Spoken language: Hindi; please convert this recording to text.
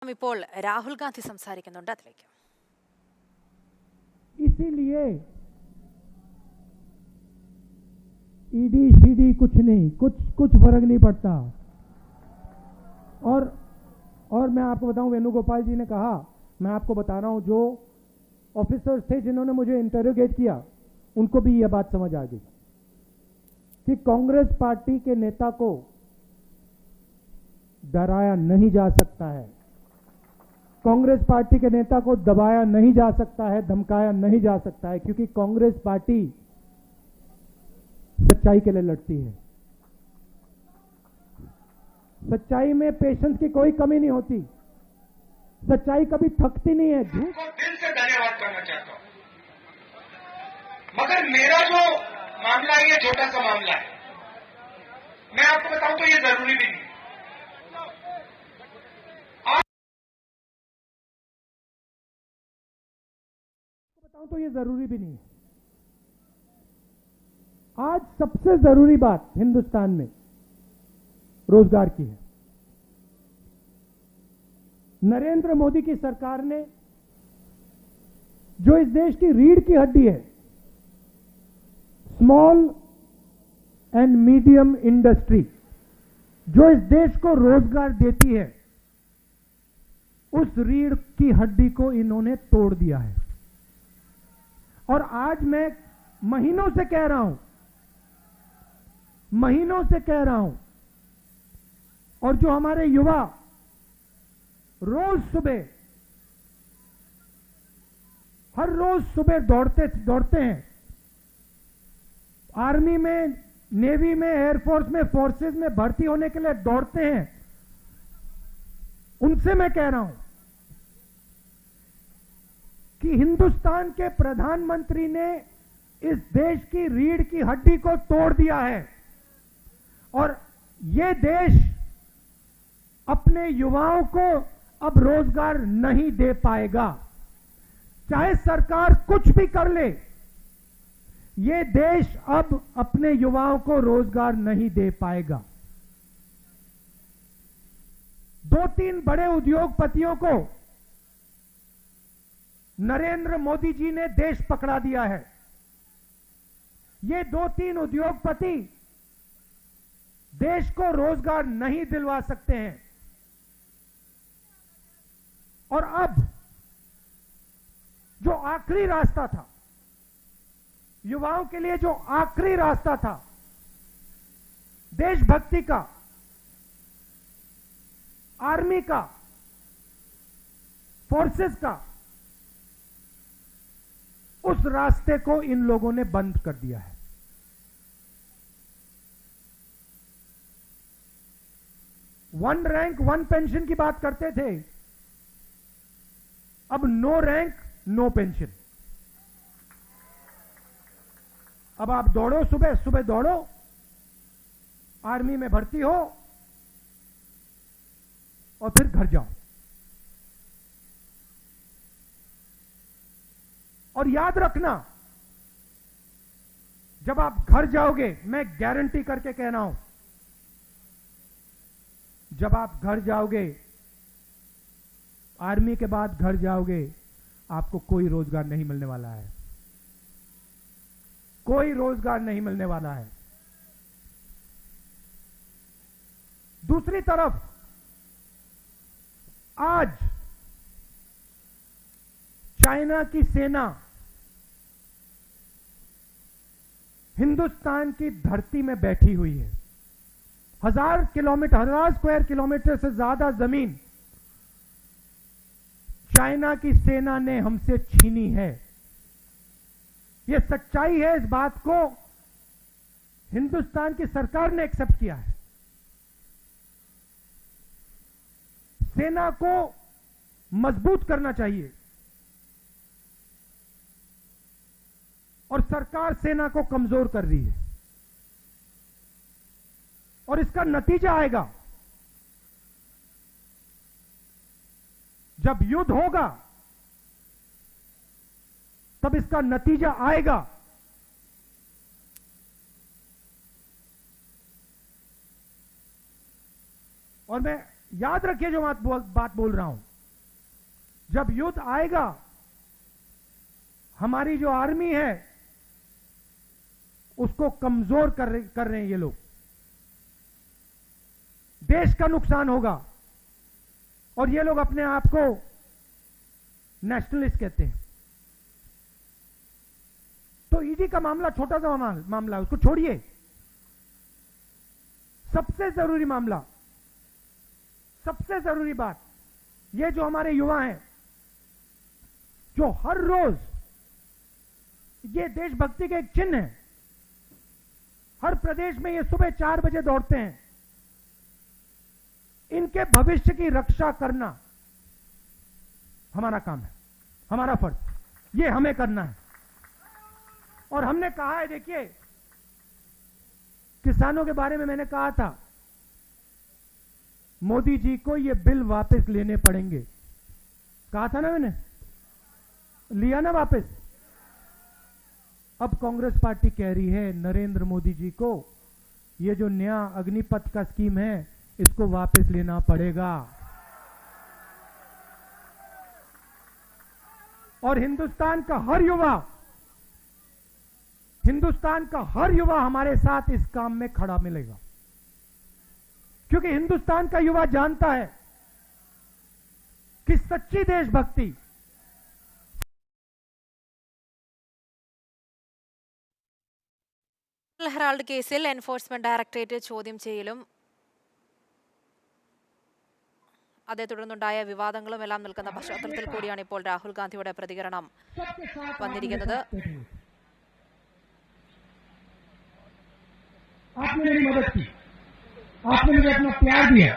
ഇപ്പോൾ രാഹുൽ ഗാന്ധി സംസാരിക്കുന്നുണ്ട് അതിലേക്ക്. इसीलिए ईडी शीडी कुछ नहीं, कुछ फर्क नहीं पड़ता. और मैं आपको बताऊं, वेणुगोपाल जी ने कहा, मैं आपको बता रहा हूं, जो ऑफिसर्स थे जिन्होंने मुझे इंटरोगेट किया उनको भी यह बात समझ आ गई कि कांग्रेस पार्टी के नेता को डराया नहीं जा सकता है, कांग्रेस पार्टी के नेता को दबाया नहीं जा सकता है, धमकाया नहीं जा सकता है, क्योंकि कांग्रेस पार्टी सच्चाई के लिए लड़ती है. सच्चाई में पेशेंस की कोई कमी नहीं होती, सच्चाई कभी थकती नहीं है. झूठ को दिल से धन्यवाद करना चाहता हूं, मगर मेरा जो मामला है ये छोटा सा मामला है. मैं आपको बताऊं तो ये जरूरी भी नहीं. तो ये जरूरी भी नहीं. आज सबसे जरूरी बात हिंदुस्तान में रोजगार की है. नरेंद्र मोदी की सरकार ने जो इस देश की रीढ़ की हड्डी है, स्मॉल एंड मीडियम इंडस्ट्री, जो इस देश को रोजगार देती है, उस रीढ़ की हड्डी को इन्होंने तोड़ दिया है. और आज मैं महीनों से कह रहा हूं, और जो हमारे युवा हर रोज सुबह दौड़ते हैं, आर्मी में, नेवी में, एयरफोर्स में, फोर्सेस में भर्ती होने के लिए दौड़ते हैं, उनसे मैं कह रहा हूं कि हिंदुस्तान के प्रधानमंत्री ने इस देश की रीढ़ की हड्डी को तोड़ दिया है और यह देश अपने युवाओं को अब रोजगार नहीं दे पाएगा. चाहे सरकार कुछ भी कर ले, यह देश अब अपने युवाओं को रोजगार नहीं दे पाएगा. 2-3 बड़े उद्योगपतियों को नरेंद्र मोदी जी ने देश पकड़ा दिया है. ये 2-3 उद्योगपति देश को रोजगार नहीं दिलवा सकते हैं. और अब जो आखिरी रास्ता था, युवाओं के लिए जो आखिरी रास्ता था देशभक्ति का, आर्मी का, फोर्सेस का, उस रास्ते को इन लोगों ने बंद कर दिया है. वन रैंक वन पेंशन की बात करते थे, अब नो रैंक नो पेंशन. अब आप दौड़ो, सुबह दौड़ो, आर्मी में भर्ती हो और फिर घर जाओ. और याद रखना, जब आप घर जाओगे, मैं गारंटी करके कह रहा हूं, जब आप घर जाओगे, आर्मी के बाद घर जाओगे, आपको कोई रोजगार नहीं मिलने वाला है, कोई रोजगार नहीं मिलने वाला है. दूसरी तरफ आज चाइना की सेना हिंदुस्तान की धरती में बैठी हुई है. 1000 स्क्वायर किलोमीटर से ज्यादा जमीन चाइना की सेना ने हमसे छीनी है. यह सच्चाई है, इस बात को हिंदुस्तान की सरकार ने एक्सेप्ट किया है. सेना को मजबूत करना चाहिए और सरकार सेना को कमजोर कर रही है. और इसका नतीजा आएगा, जब युद्ध होगा तब इसका नतीजा आएगा. और मैं याद रखिए जो बात बोल रहा हूं, जब युद्ध आएगा, हमारी जो आर्मी है उसको कमजोर कर रहे हैं ये लोग। देश का नुकसान होगा। और ये लोग अपने आप को नेशनलिस्ट कहते हैं। तो ईडी का मामला छोटा सा मामला है, उसको छोड़िए। सबसे जरूरी मामला, सबसे जरूरी बात, ये जो हमारे युवा हैं, जो हर रोज ये देशभक्ति के एक चिन्ह है, हर प्रदेश में ये सुबह 4 बजे दौड़ते हैं, इनके भविष्य की रक्षा करना हमारा काम है, हमारा फर्ज, ये हमें करना है। और हमने कहा है, देखिए, किसानों के बारे में मैंने कहा था, मोदी जी को ये बिल वापस लेने पड़ेंगे। कहा था ना मैंने, लिया ना वापस। अब कांग्रेस पार्टी कह रही है नरेंद्र मोदी जी को ये जो नया अग्निपथ का स्कीम है इसको वापस लेना पड़ेगा। और हिंदुस्तान का हर युवा हमारे साथ इस काम में खड़ा मिलेगा, क्योंकि हिंदुस्तान का युवा जानता है कि सच्ची देशभक्ति ഹെറാൾഡ് കേസിൽ എൻഫോഴ്സ്മെന്റ് ഡയറക്ടറേറ്റ് ചോദ്യം ചെയ്യലും അതേ തുടർന്നുണ്ടായ വിവാദങ്ങളും എല്ലാം നിൽക്കുന്ന പശ്ചാത്തലത്തിൽ കൂടിയാണ് ഇപ്പോൾ രാഹുൽ ഗാന്ധിയുടെ പ്രതികരണം വന്നിരിക്കുന്നത്. आपने मेरी मदद की, आपने मुझे अपना प्यार दिया,